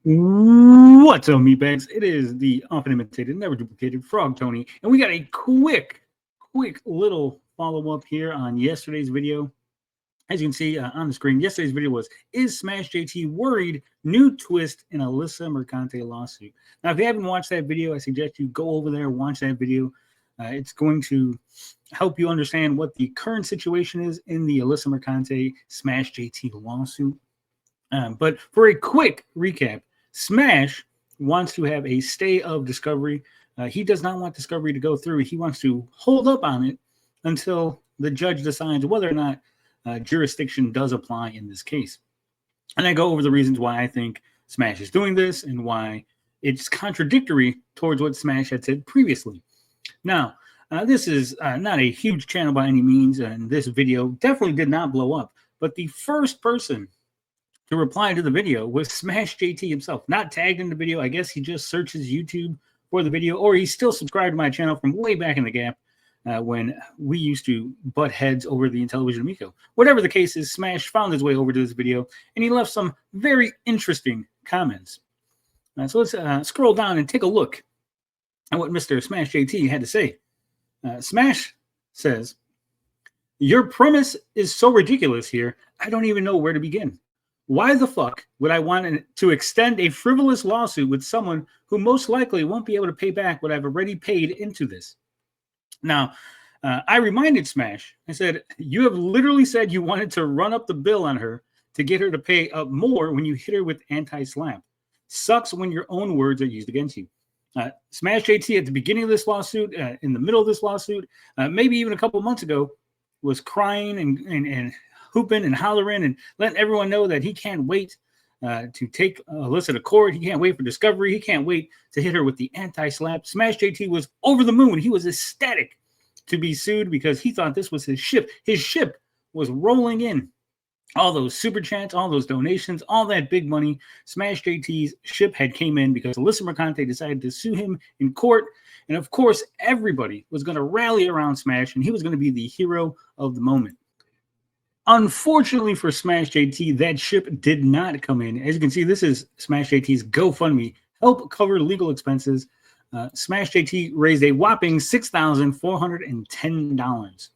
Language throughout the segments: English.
What's up, meatbags? It is the often imitated, never duplicated Frog Tony, and we got a quick little follow-up here on yesterday's video. As you can see on the screen, yesterday's video was, is SmashJT worried? New twist in Alyssa Mercante lawsuit. Now, if you haven't watched that video, I suggest you go over there and watch that video. It's going to help you understand what the current situation is in the Alyssa Mercante SmashJT lawsuit. But for a quick recap, Smash wants to have a stay of discovery. He does not want discovery to go through. He wants to hold up on it until the judge decides whether or not jurisdiction does apply in this case. And I go over the reasons why I think Smash is doing this and why it's contradictory towards what Smash had said previously. Now, this is not a huge channel by any means, and this video definitely did not blow up. But the first person to reply to the video was SmashJT himself, not tagged in the video. I guess he just searches YouTube for the video, or he's still subscribed to my channel from way back in the gap when we used to butt heads over the Intellivision Amico. Whatever the case is, Smash found his way over to this video, and he left some very interesting comments. So let's scroll down and take a look at what Mr. SmashJT had to say. Smash says, "Your premise is so ridiculous here, I don't even know where to begin. Why the fuck would I want to extend a frivolous lawsuit with someone who most likely won't be able to pay back what I've already paid into this?" Now, I reminded Smash, I said, you have literally said you wanted to run up the bill on her to get her to pay up more when you hit her with anti-slap. Sucks when your own words are used against you. SmashJT at the beginning of this lawsuit, in the middle of this lawsuit, maybe even a couple months ago, was crying and hooping and hollering and letting everyone know that he can't wait to take Alyssa to court. He can't wait for discovery. He can't wait to hit her with the anti-slap. SmashJT was over the moon. He was ecstatic to be sued because he thought this was his ship. His ship was rolling in. All those super chats, all those donations, all that big money. SmashJT's ship had came in because Alyssa Mercante decided to sue him in court. And of course, everybody was going to rally around Smash, and he was going to be the hero of the moment. Unfortunately for SmashJT, that ship did not come in. As you can see, this is SmashJT's GoFundMe, help cover legal expenses. SmashJT raised a whopping $6,410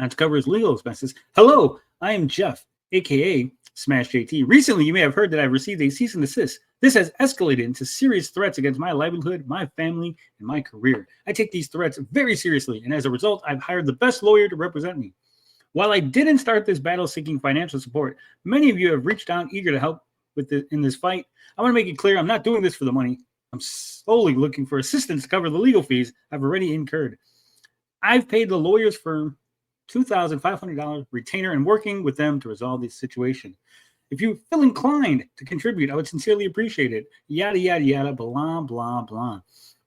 to cover his legal expenses. Hello, I am Jeff, a.k.a. SmashJT. Recently, you may have heard that I've received a cease and desist. This has escalated into serious threats against my livelihood, my family, and my career. I take these threats very seriously, and as a result, I've hired the best lawyer to represent me. While I didn't start this battle seeking financial support, many of you have reached out eager to help in this fight. I want to make it clear I'm not doing this for the money. I'm solely looking for assistance to cover the legal fees I've already incurred. I've paid the lawyer's firm $2,500 retainer and working with them to resolve this situation. If you feel inclined to contribute, I would sincerely appreciate it. Yada, yada, yada, blah, blah, blah.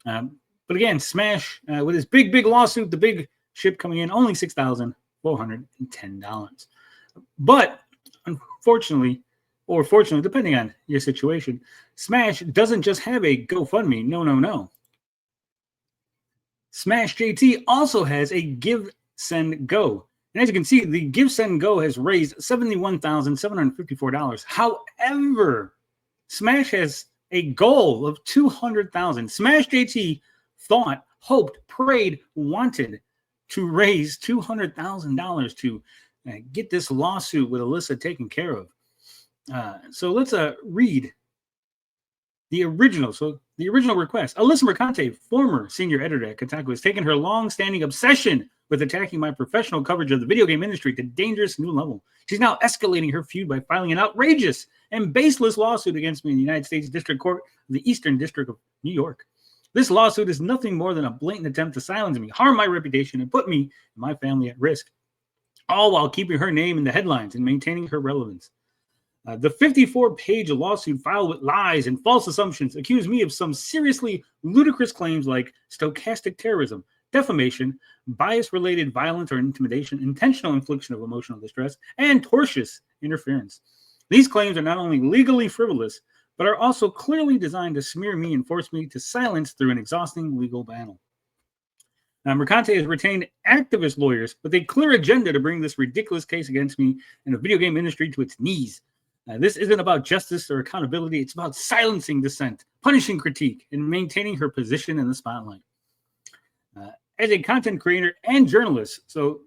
But again, Smash, with his big lawsuit, the big ship coming in, only $6,410. But unfortunately, or fortunately, depending on your situation, Smash doesn't just have a GoFundMe. No. SmashJT also has a GiveSendGo. And as you can see, the GiveSendGo has raised $71,754. However, Smash has a goal of $200,000. SmashJT thought, hoped, prayed, wanted to raise $200,000 to get this lawsuit with Alyssa taken care of. So let's read the original. So the original request. Alyssa Mercante, former senior editor at Kotaku, has taken her long-standing obsession with attacking my professional coverage of the video game industry to a dangerous new level. She's now escalating her feud by filing an outrageous and baseless lawsuit against me in the United States District Court of the Eastern District of New York. This lawsuit is nothing more than a blatant attempt to silence me, harm my reputation, and put me and my family at risk, all while keeping her name in the headlines and maintaining her relevance. The 54-page lawsuit filed with lies and false assumptions accused me of some seriously ludicrous claims like stochastic terrorism, defamation, bias-related violence or intimidation, intentional infliction of emotional distress, and tortious interference. These claims are not only legally frivolous, but are also clearly designed to smear me and force me to silence through an exhausting legal battle. Now, Mercante has retained activist lawyers with a clear agenda to bring this ridiculous case against me and the video game industry to its knees. This isn't about justice or accountability. It's about silencing dissent, punishing critique, and maintaining her position in the spotlight. As a content creator and journalist, so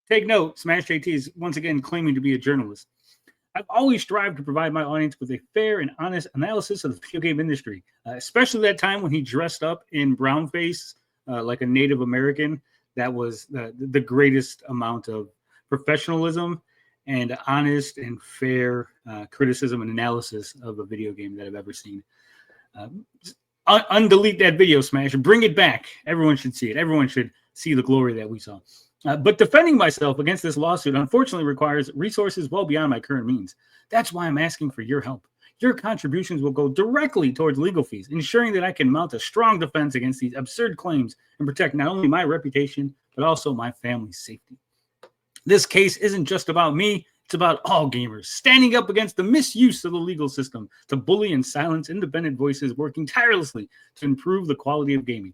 take note, SmashJT is once again claiming to be a journalist. I've always strived to provide my audience with a fair and honest analysis of the video game industry, especially that time when he dressed up in brownface like a Native American. That was the greatest amount of professionalism and honest and fair criticism and analysis of a video game that I've ever seen. Undelete that video, Smash, and bring it back. Everyone should see it. Everyone should see the glory that we saw. But defending myself against this lawsuit, unfortunately, requires resources well beyond my current means. That's why I'm asking for your help. Your contributions will go directly towards legal fees, ensuring that I can mount a strong defense against these absurd claims and protect not only my reputation, but also my family's safety. This case isn't just about me. It's about all gamers standing up against the misuse of the legal system to bully and silence independent voices working tirelessly to improve the quality of gaming.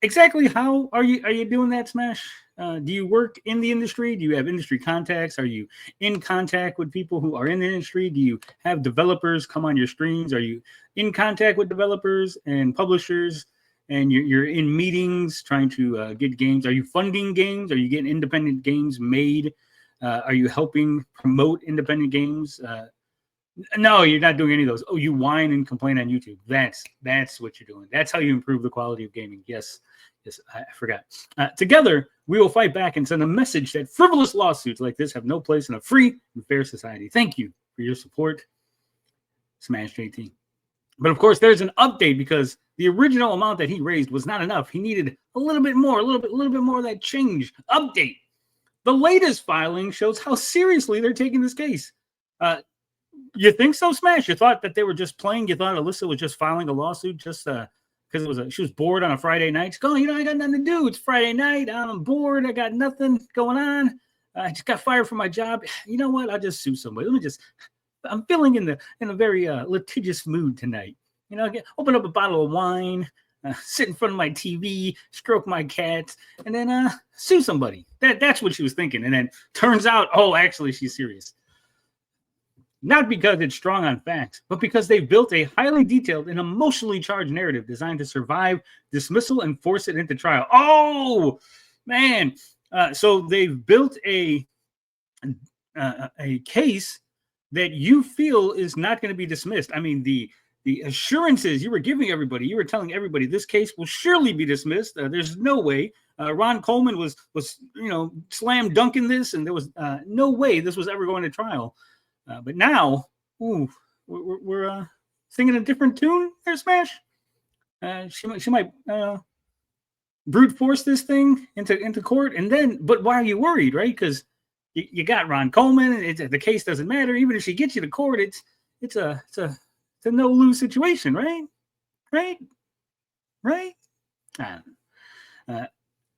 Exactly how are you doing that, Smash? Do you work in the industry? Do you have industry contacts? Are you in contact with people who are in the industry? Do you have developers come on your streams? Are you in contact with developers and publishers? And you're in meetings trying to get games? Are you funding games? Are you getting independent games made? Are you helping promote independent games? No, you're not doing any of those. Oh, you whine and complain on YouTube. That's what you're doing. That's how you improve the quality of gaming. Yes, I forgot. Together, we will fight back and send a message that frivolous lawsuits like this have no place in a free and fair society. Thank you for your support, SmashJT. But of course, there's an update because the original amount that he raised was not enough. He needed a little bit more, a little bit more of that change. Update. The latest filing shows how seriously they're taking this case. You think so, Smash? You thought that they were just playing? You thought Alyssa was just filing a lawsuit just because she was bored on a Friday night? She's going, I got nothing to do. It's Friday night. I'm bored. I got nothing going on. I just got fired from my job. You know what? I'll just sue somebody. I'm feeling in a very litigious mood tonight. Open up a bottle of wine, sit in front of my TV, stroke my cat, and then sue somebody. That's what she was thinking. And then turns out, oh, actually, she's serious. Not because it's strong on facts, but because they've built a highly detailed and emotionally charged narrative designed to survive dismissal and force it into trial. Oh, man. So they've built a case that you feel is not going to be dismissed. I mean, the assurances you were giving everybody, you were telling everybody this case will surely be dismissed. There's no way. Ron Coleman was slam dunking this, and there was no way this was ever going to trial. But now, we're singing a different tune there, Smash. She might brute force this thing into court, and then. But why are you worried, right? Because you got Ron Coleman. The case doesn't matter. Even if she gets you to court, it's a no lose situation, right? Right.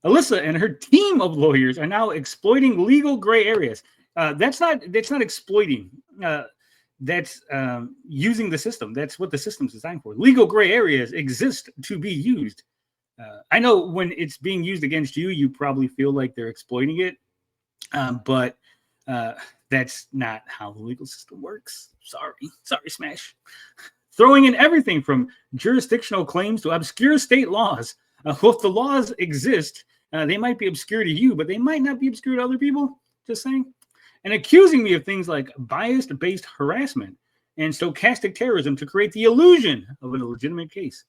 Alyssa and her team of lawyers are now exploiting legal gray areas. That's not exploiting. That's using the system. That's what the system's designed for. Legal gray areas exist to be used. I know when it's being used against you, you probably feel like they're exploiting it, but that's not how the legal system works. Sorry, Smash. Throwing in everything from jurisdictional claims to obscure state laws. Well, if the laws exist, they might be obscure to you, but they might not be obscure to other people. Just saying. And accusing me of things like bias-based harassment and stochastic terrorism to create the illusion of a legitimate case.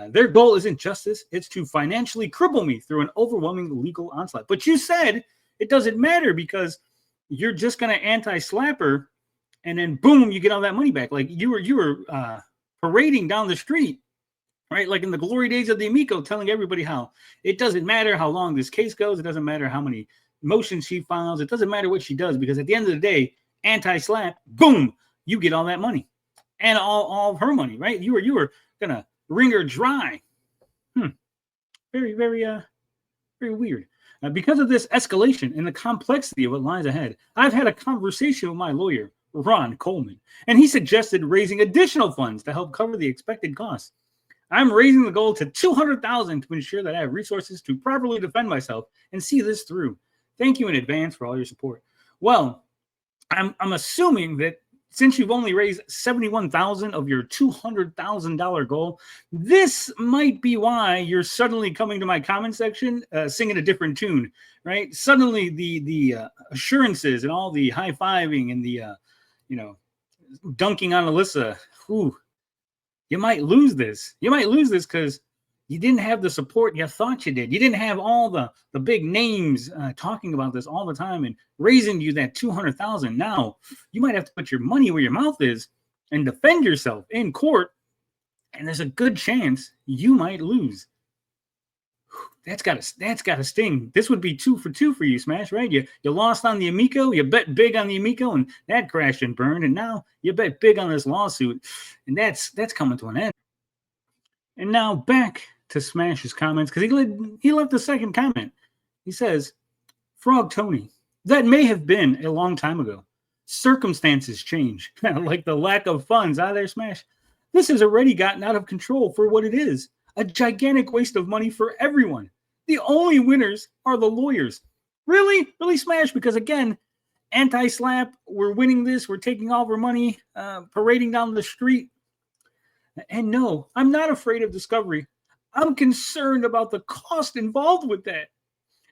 Their goal isn't justice. It's to financially cripple me through an overwhelming legal onslaught. But you said it doesn't matter because you're just going to anti-slap her, and then, boom, you get all that money back. Like you were parading down the street, right? Like in the glory days of the Amico, telling everybody how it doesn't matter how long this case goes. It doesn't matter how many motions she files. It doesn't matter what she does, because at the end of the day, anti-slap, boom, you get all that money and all of her money, right? You were gonna wring her dry. Very, very, very weird. Because of this escalation and the complexity of what lies ahead, I've had a conversation with my lawyer, Ron Coleman, and he suggested raising additional funds to help cover the expected costs. I'm raising the goal to $200,000 to ensure that I have resources to properly defend myself and see this through. Thank you in advance for all your support. Well, I'm assuming that since you've only raised $71,000 of your $200,000 goal, this might be why you're suddenly coming to my comment section singing a different tune, right? Suddenly the assurances and all the high-fiving and the, dunking on Alyssa, you might lose this. You might lose this because you didn't have the support you thought you did. You didn't have all the big names talking about this all the time and raising you that $200,000. Now you might have to put your money where your mouth is and defend yourself in court, and there's a good chance you might lose. That's gotta sting. This would be 2 for 2 for you, Smash, right? You lost on the Amico, you bet big on the Amico, and that crashed and burned, and now you bet big on this lawsuit, and that's coming to an end. And now back to Smash's comments, because he left a second comment. He says, Frog Tony, that may have been a long time ago. Circumstances change, like the lack of funds. There, Smash. This has already gotten out of control for what it is. A gigantic waste of money for everyone. The only winners are the lawyers. Really? Really, Smash? Because again, anti-slap, we're winning this, we're taking all of our money, parading down the street. And no, I'm not afraid of discovery. I'm concerned about the cost involved with that.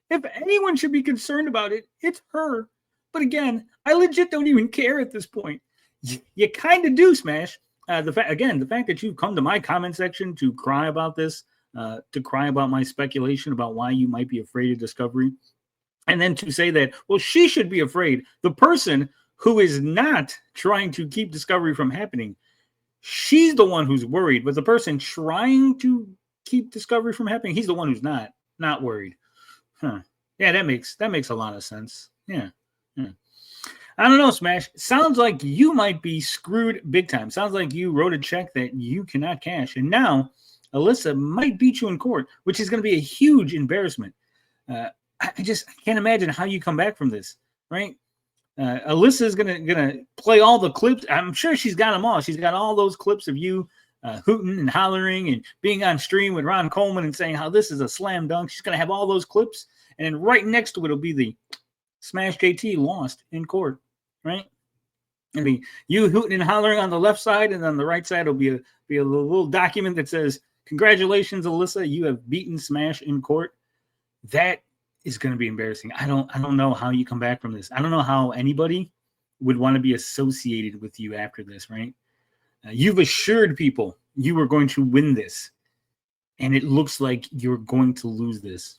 If anyone should be concerned about it, it's her. But again, I legit don't even care at this point. You kind of do, Smash. The fact that you've come to my comment section to cry about this, to cry about my speculation about why you might be afraid of discovery, and then to say that, well, she should be afraid. The person who is not trying to keep discovery from happening, she's the one who's worried, but the person trying to keep discovery from happening, he's the one who's not worried. Yeah, that makes a lot of sense. Yeah. I don't know, Smash. Sounds like you might be screwed big time. Sounds like you wrote a check that you cannot cash, and now Alyssa might beat you in court, which is going to be a huge embarrassment. I can't imagine how you come back from this, right? Alyssa is gonna play all the clips. I'm sure she's got them all. She's got all those clips of you hooting and hollering and being on stream with Ron Coleman and saying how this is a slam dunk. She's gonna have all those clips, and then right next to it will be the SmashJT lost in court, right? I mean, you hooting and hollering on the left side, and on the right side will be a little document that says, "Congratulations, Alyssa, you have beaten Smash in court." That is going to be embarrassing. I don't know how you come back from this. I don't know how anybody would want to be associated with you after this, right? You've assured people you were going to win this, and it looks like you're going to lose this.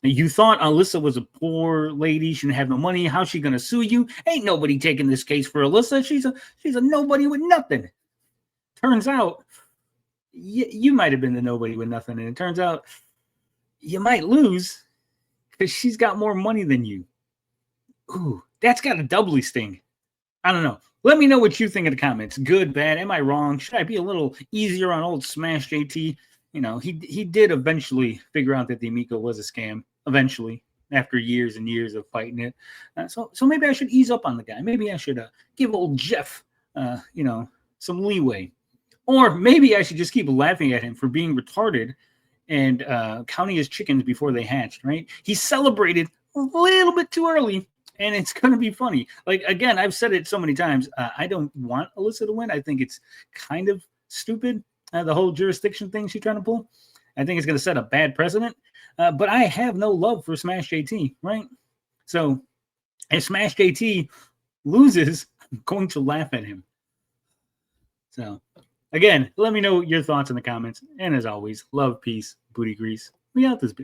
You thought Alyssa was a poor lady, she didn't have no money. How's she going to sue you? Ain't nobody taking this case for Alyssa. She's a nobody with nothing. Turns out, you might have been the nobody with nothing, and it turns out you might lose because she's got more money than you. Ooh, that's got a doubly sting. I don't know. Let me know what you think in the comments. Good, bad, am I wrong? Should I be a little easier on old SmashJT? You know, he did eventually figure out that the Amico was a scam. Eventually, after years and years of fighting it. So maybe I should ease up on the guy. Maybe I should give old Jeff, some leeway. Or maybe I should just keep laughing at him for being retarded and counting his chickens before they hatched, right? He celebrated a little bit too early, and it's going to be funny. Like, again, I've said it so many times. I don't want Alyssa to win. I think it's kind of stupid, the whole jurisdiction thing she's trying to pull. I think it's going to set a bad precedent. But I have no love for SmashJT, right? So if SmashJT loses, I'm going to laugh at him. So, again, let me know your thoughts in the comments. And as always, love, peace, booty grease. We out this bitch.